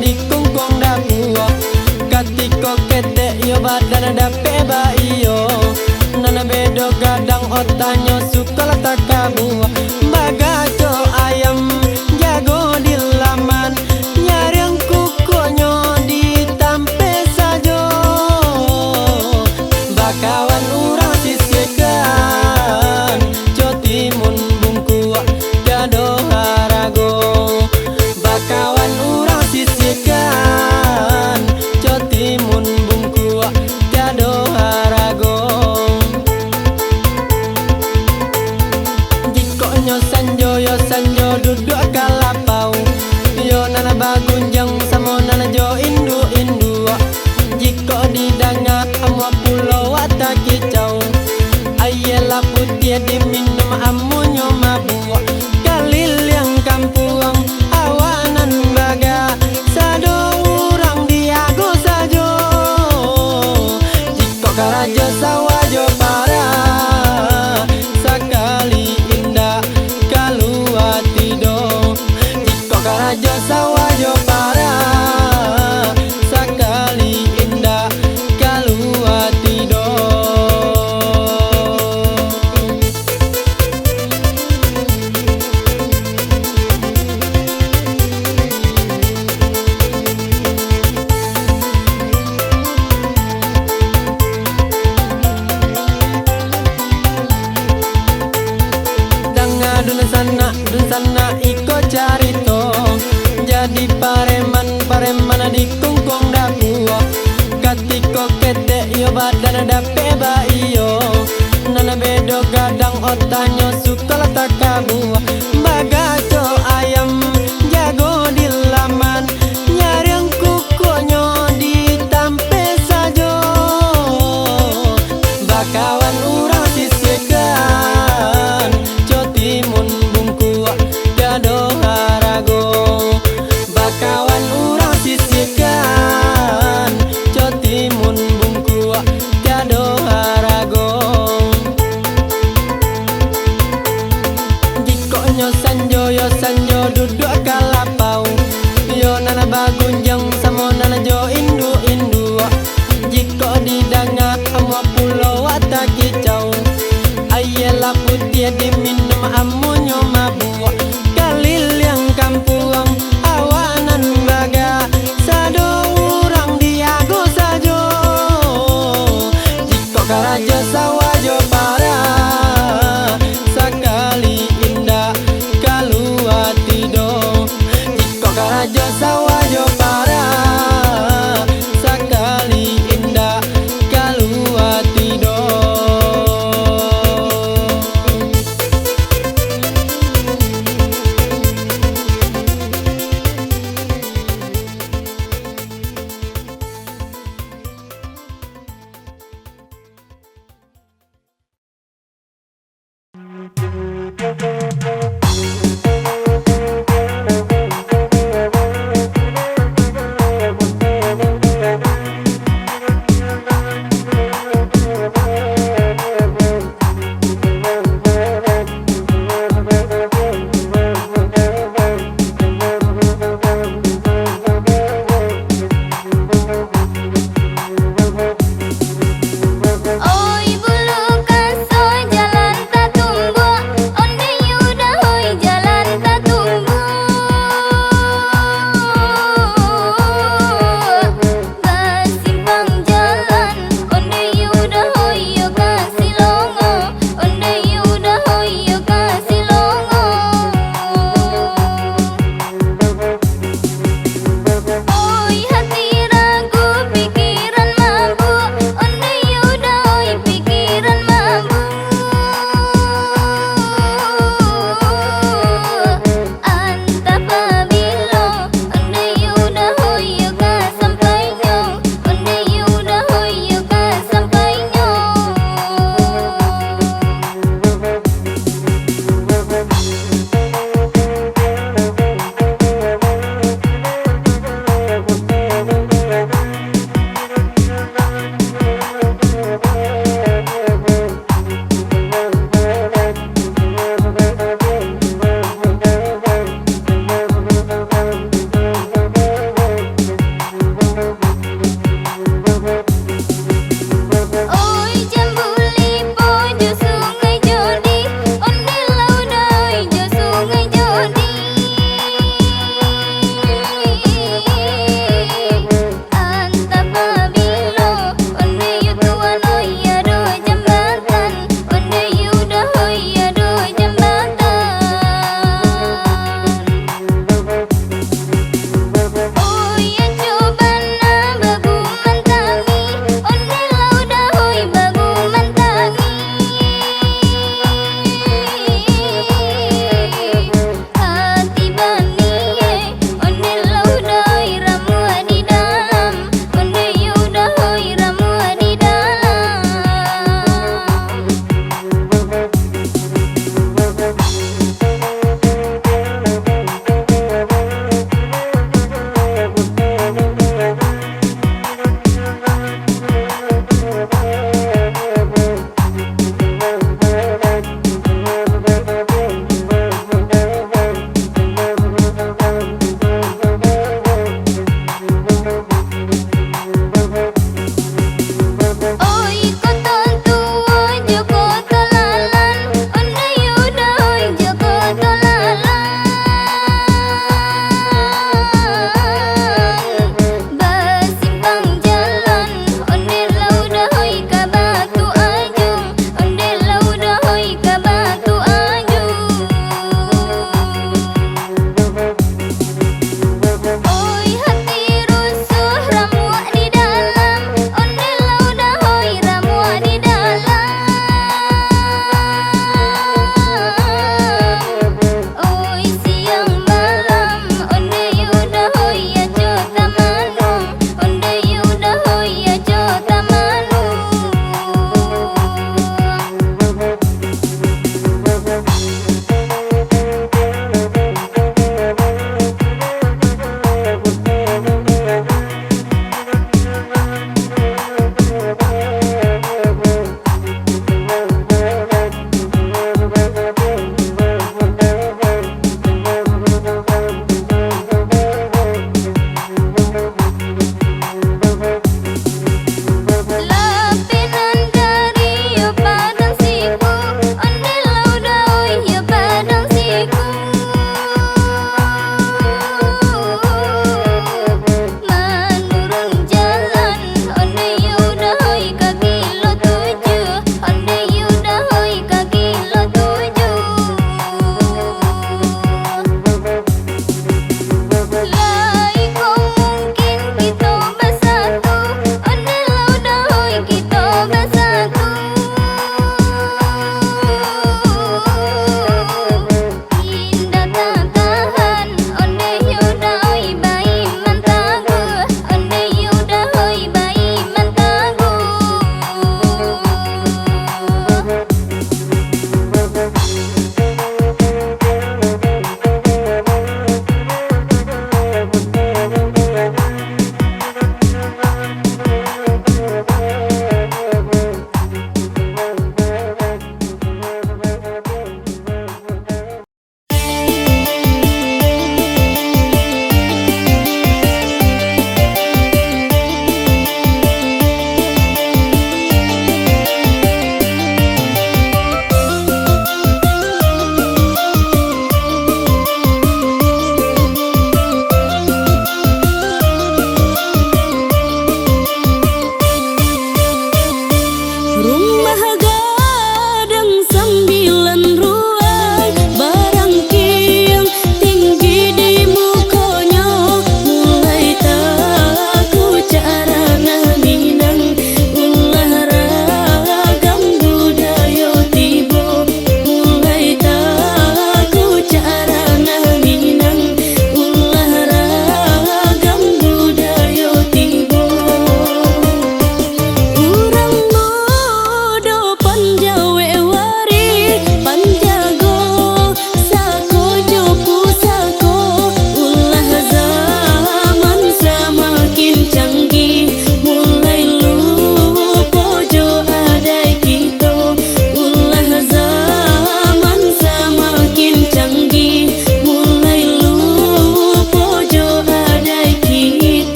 di kungkung dapua katiko kete yo badan dape baio nana bedo gadang otanyo suka letak kabua bagaco ayam jago di laman nyareng kukonyo di tampe sajo bakawan urang sisiekan cotimun bungkua gado harago bakawan urang sisiekan cotimun bungkua gado harago jikonyo sanjo yo sanjo duduk kalapau yo nana bagunjang samo nana jo indu indua jiko didanga amwa pulau wata kicau ayela putih diminum amunyo mabua kalil yang kampung awanan baga sado urang diago sajo jiko karajo sawajo para sakali indah kaluati do jiko karajo sawajo para sakali indah kaluati do dun sana iko carito jadi pareman di kungkung dapua katiko kete yo badan dape baio nana bedo gadang otanyo suka letak kabua bagaco ayam jago di laman nyareng kukonyo di tampe sajo bakawan urang sisiekan cotimun bungkua gado harago bakawan urang sisiekan cotimun bungkua gado harago jiko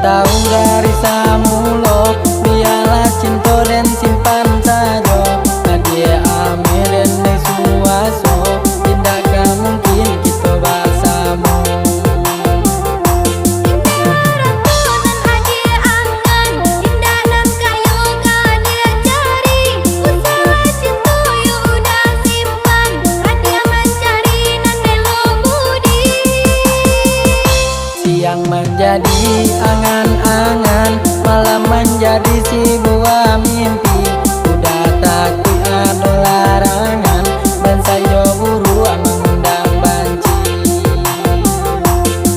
tahu dari samulo, biarlah cinta dan simpan saja. Nadia ame dan suaso, tindakkah mungkin kita bersama. Yang menjadi angan-angan, malam menjadi sebuah mimpi. Udah takut ada larangan, dan saya buruan mengundang banci.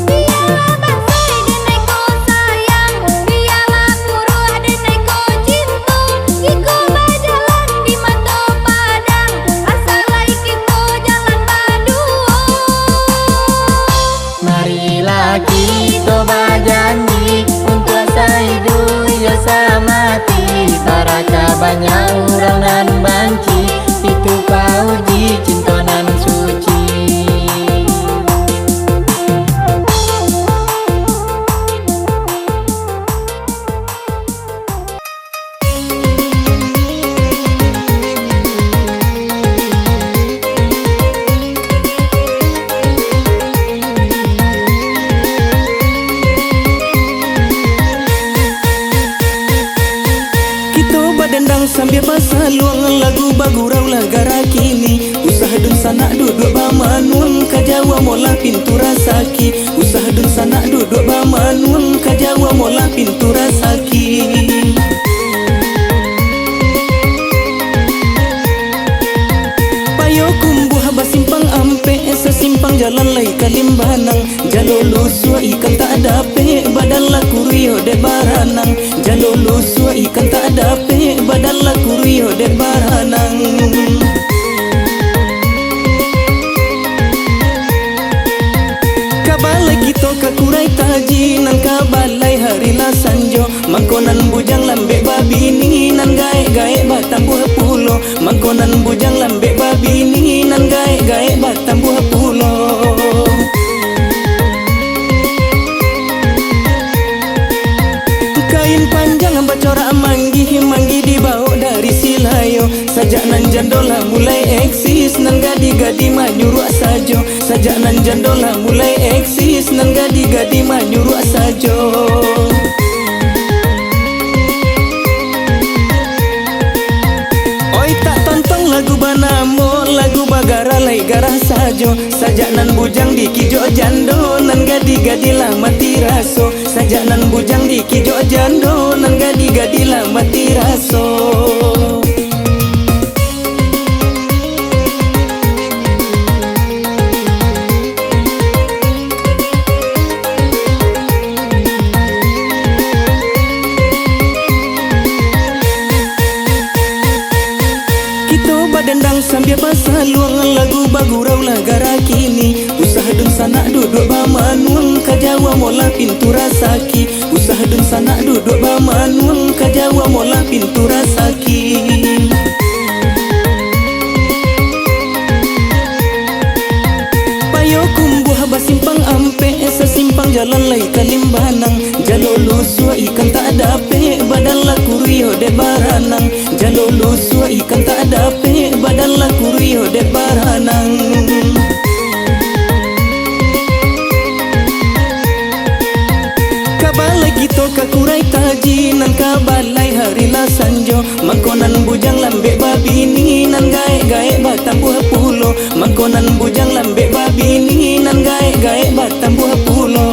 Biarlah bansai dan neko sayang, biarlah buruh dan neko cinta. Iko berjalan di mata padang, asal lai kita jalan berdua. Marilah kita berjanji untuk sehidup ya semati. Tarakah banyak orang nan banci, itu pauji cinta nan suci. Dendang sambil pasaluang lagu bagurau lagara kini. Usaha dun sanak duduk bamanun kajawa mola pintu rasaki. Usaha dun sanak duduk bamanun kajawa mola pintu rasaki. Payo kumbuh basimpang ampe, sesimpang jalan lai kalimbanang. Jalolo sua ikan tak ada pe, badan laku rio de baranang. Jalolo sua ikan tak ada pe, badan laku rio de baranang. Kabalai kita kakurai taji, nan kabalai hari la sanjo. Mangkonan bujang lambe babi ni, nan gae-gae batam buah pulo. Mangkonan bujang lambe babi ni, nan gae-gae batam buah pulo. Kain panjang bacorak manggi dibawa dari Silayo. Sajak nan jandola mulai eksis, nan gadi-gadi manyuruh sajo. Sajak nan jandola mulai eksis, nan gadi-gadi manyuruh sajo. Oi tak tonton lagu banamo, lagu bagara lai garah sajo. Sajak nan bujang di kijo jando, nan gadi-gadi lah mati raso. Sajak nan bujang di kijo jando, nan gadi-gadi lah mati raso. Dendang sambil pasaluang lagu bagurau lagara kini. Usaha dun sanak duduk bamanun kajawa mola pintu rasaki. Usaha dun sanak duduk bamanun kajawa mola pintu rasaki. Payo kumbuh basimpang ampe, sesimpang jalan lai kalimbanang. Jalolo sua ikan tak ada pe, badan laku rio de baranang. Jalolo sua ikan tak ada pe, badan laku rio de baranang. Kabalai kita kakurai taji, nan kabalai hari la sanjo. Mangkonan bujang lambe babi ni, nan gae-gae batam buah pulo. Mangkonan bujang lambe babi ni, nan gae-gae batam buah pulo.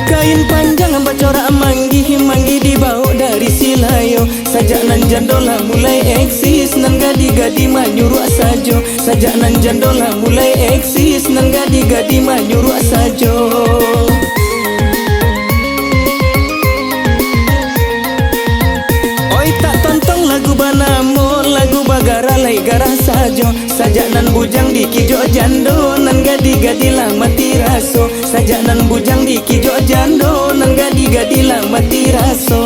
Kain panjang bacorak manggi dibawa dari Silayo. Sajak nan jandola mulai eksis, nan gadi-gadi manyuruh sajo. Sajak nan jandola mulai eksis, nan gadi-gadi manyuruh sajo. Oi tak tonton lagu banamo, lagu bagara lai garah sajo. Sajak nan bujang di kijo jando, nan gadi-gadi lah mati raso. Sajak nan bujang di kijo jando, nan gadi-gadi lah mati raso.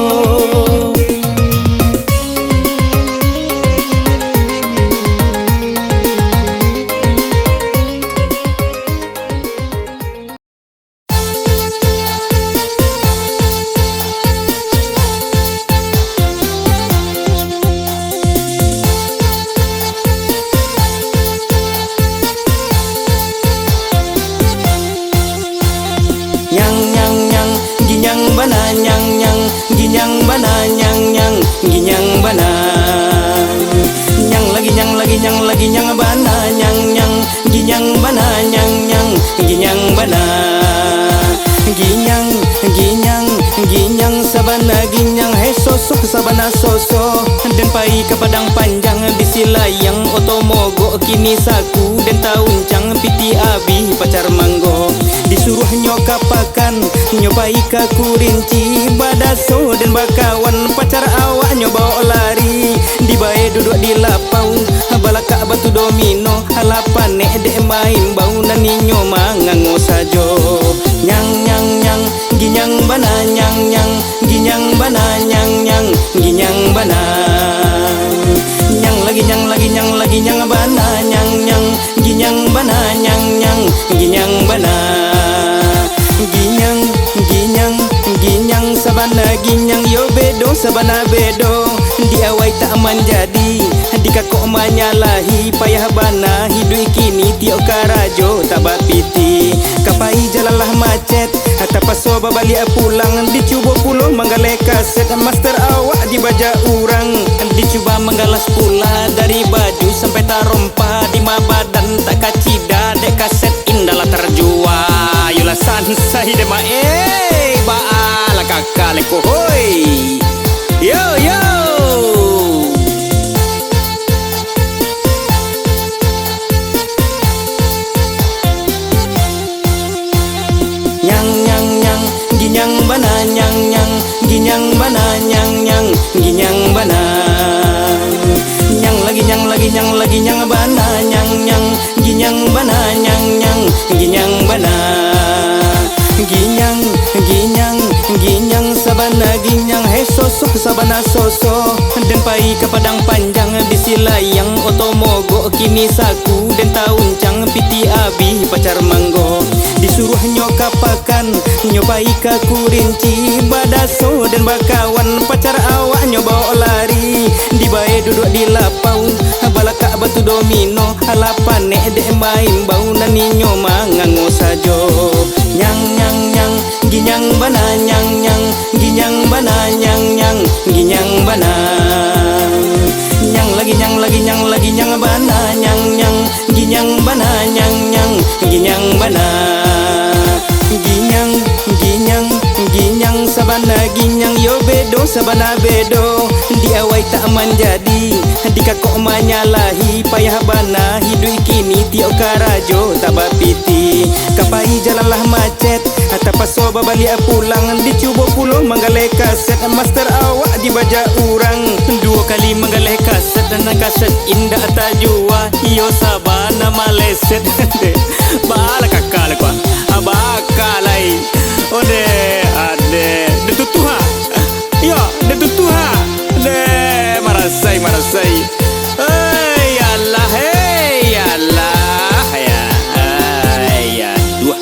ginyang bana nyang nyang ginyang bana nyang nyang ginyang bana ginyang ginyang ginyang sabana ginyang he sosok sabana soso dan pai ke padang panjang bisilayang otomogo kini saku dan tauncang piti abi pacar manggo disuruh nyokapakan nyobai ka kurinci badaso dan bakawan pacar awak nyoba lari di bae duduk di lapau balaka batu domino halapan nek dek main bau nani nyoma ngango sajo nyang nyang nyang ginyang bana nyang nyang ginyang bana nyang nyang ginyang bana nyang lagi nyang lagi nyang lagi nyang bana nyang nyang ginyang bana nyang nyang ginyang bana ginyang ginyang ginyang sabana ginyang yo bedo sabana bedo diawai tak menjadi dikakok manyalahi payah bana hidup kini tiok karajo tak bapiti kapai jalalah macet tapaso balik pulang dicuba pulau manggale kaset master awak dibaja urang dicuba menggalas pula dari baju sampai tarompa di badan tak kacida dek kaset indalah terjua yulah sansai dema baala kakaleko hoi yo yo ginyang bana nyang nyang ginyang bana nyang nyang ginyang bana nyang lagi nyang lagi nyang lagi nyang bana nyang nyang ginyang bana nyang nyang ginyang bana ginyang ginyang ginyang sabana ginyang he sosok sabana soso dan pai ke padang panjang bisilayang otomogo kini saku dan tauncang piti abi pacar manggo disuruh nyokapakan nyobai ka kurinci badaso dan bakawan pacar awak nyoba lari di bae duduk di lapau balaka batu domino halapan nek dek main bau nani nyoma ngango sajo nyang nyang nyang ginyang bana nyang nyang ginyang bana nyang nyang ginyang bana nyang lagi nyang lagi nyang lagi nyang bana nyang nyang ginyang bana nyang nyang ginyang bana ginyang ginyang ginyang sabana ginyang yo bedo sabana bedo diawai tak menjadi dikakok manyalahi payah bana hidup kini tiok karajo tak bapiti kapai jalalah macet tapaso balik pulang dicuba pulau manggale kaset master awak dibaja urang dua kali manggale kaset dan kaset indah tajua yo sabana maleset bala kakal kwa abakalai ode ade de tutuha yo de tutuha de marasai hey Allah ya ya dua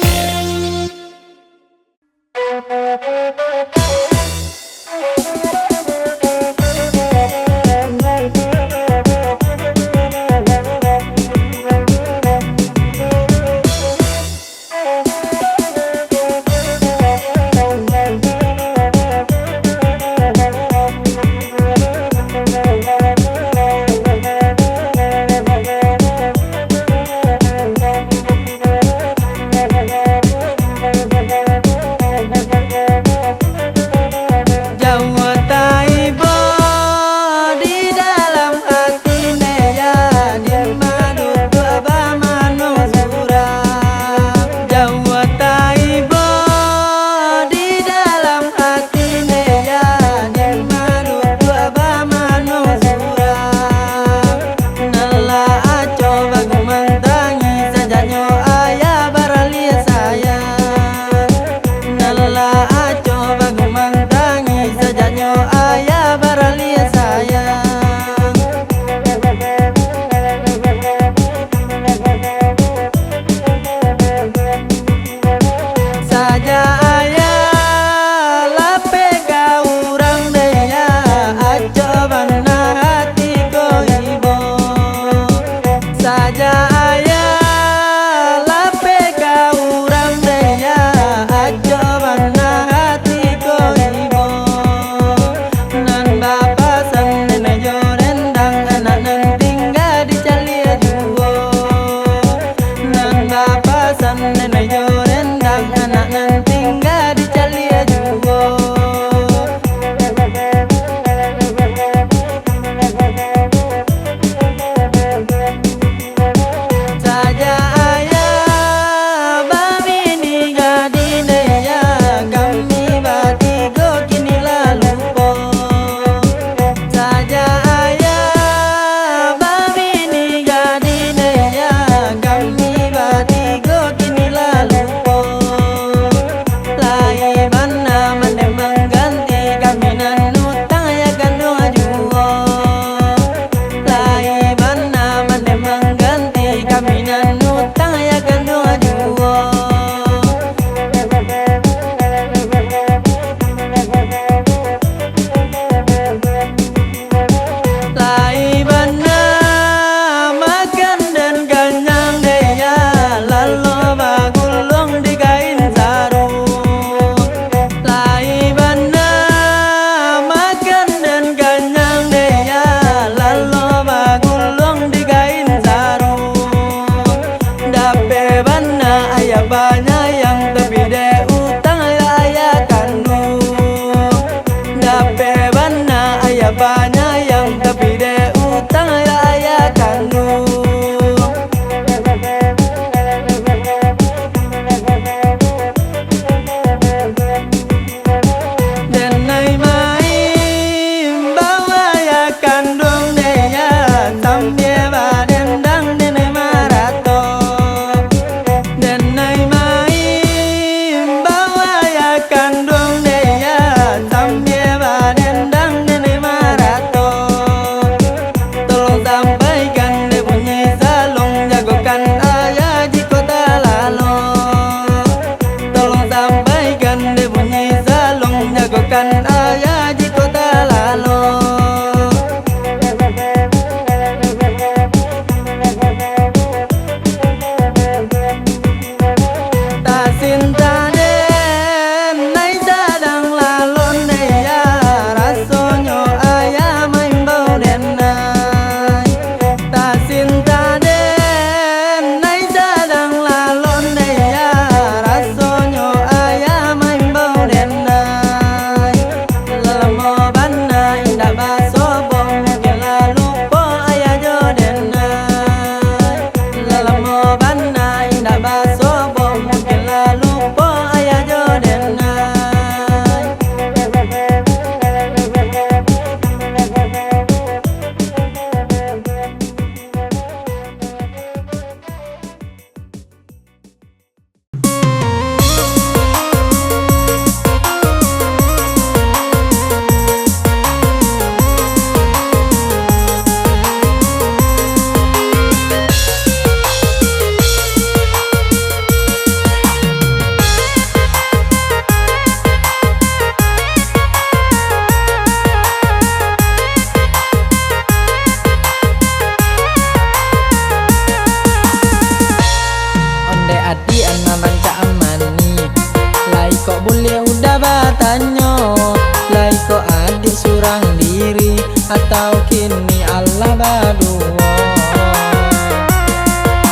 berdua.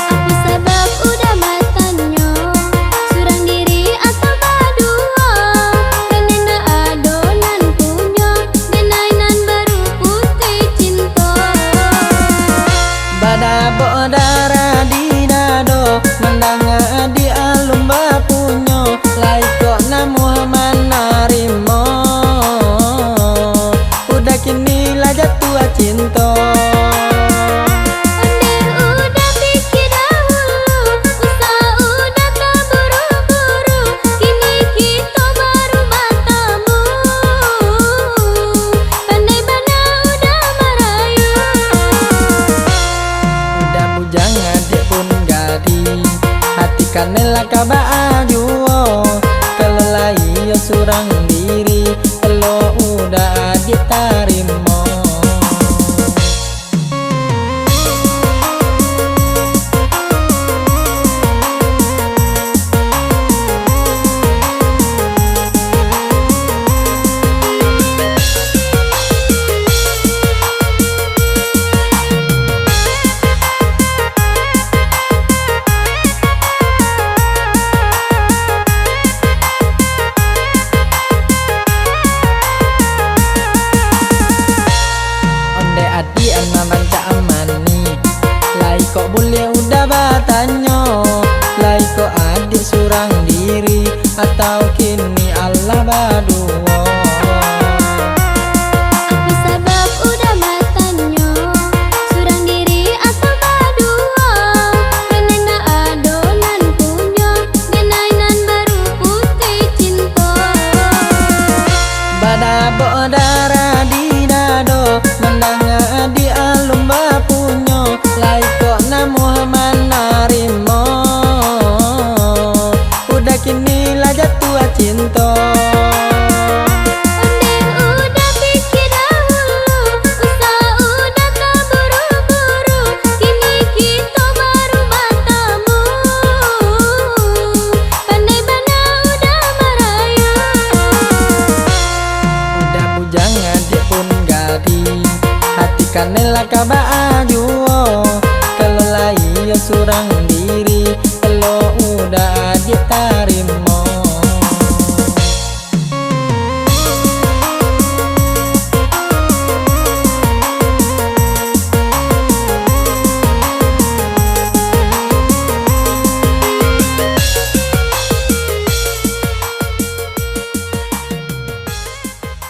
Apa sebab udah matanya surang diri atau berdua? Kenena adonan punya genainan baru putih cinta. Bada bodara di dado mendanga di alum bapunyo laiko na Muhammad narimo udah kini lah jatuh cinta. Onde udah pikir dahulu, usaha udah tak buru-buru, kini kita baru bertemu. Pandai mana udah merayu. Udah bujang adik pun gadi hati kanela kabaju kelelai yo surang diri lo udah adik tarimo. Onde adi anak cak amani lai kok boleh udah batanyo lai kok adik surang diri atau kini Allah berdua. Apa sebab udah matanya surang diri atau berdua? Kenena adonan punya genainan baru putih cinta. Bada bodara di dado mendanga di alum bapunyo lai kok na Muhammad narimo udah kini lah jatuh cinta. Onde udah pikir dahulu, usaha udah tak buru-buru, kini kita baru bertemu. Pandai mana udah merayu. Udah bujang adik pun gadi hati kanela kabaju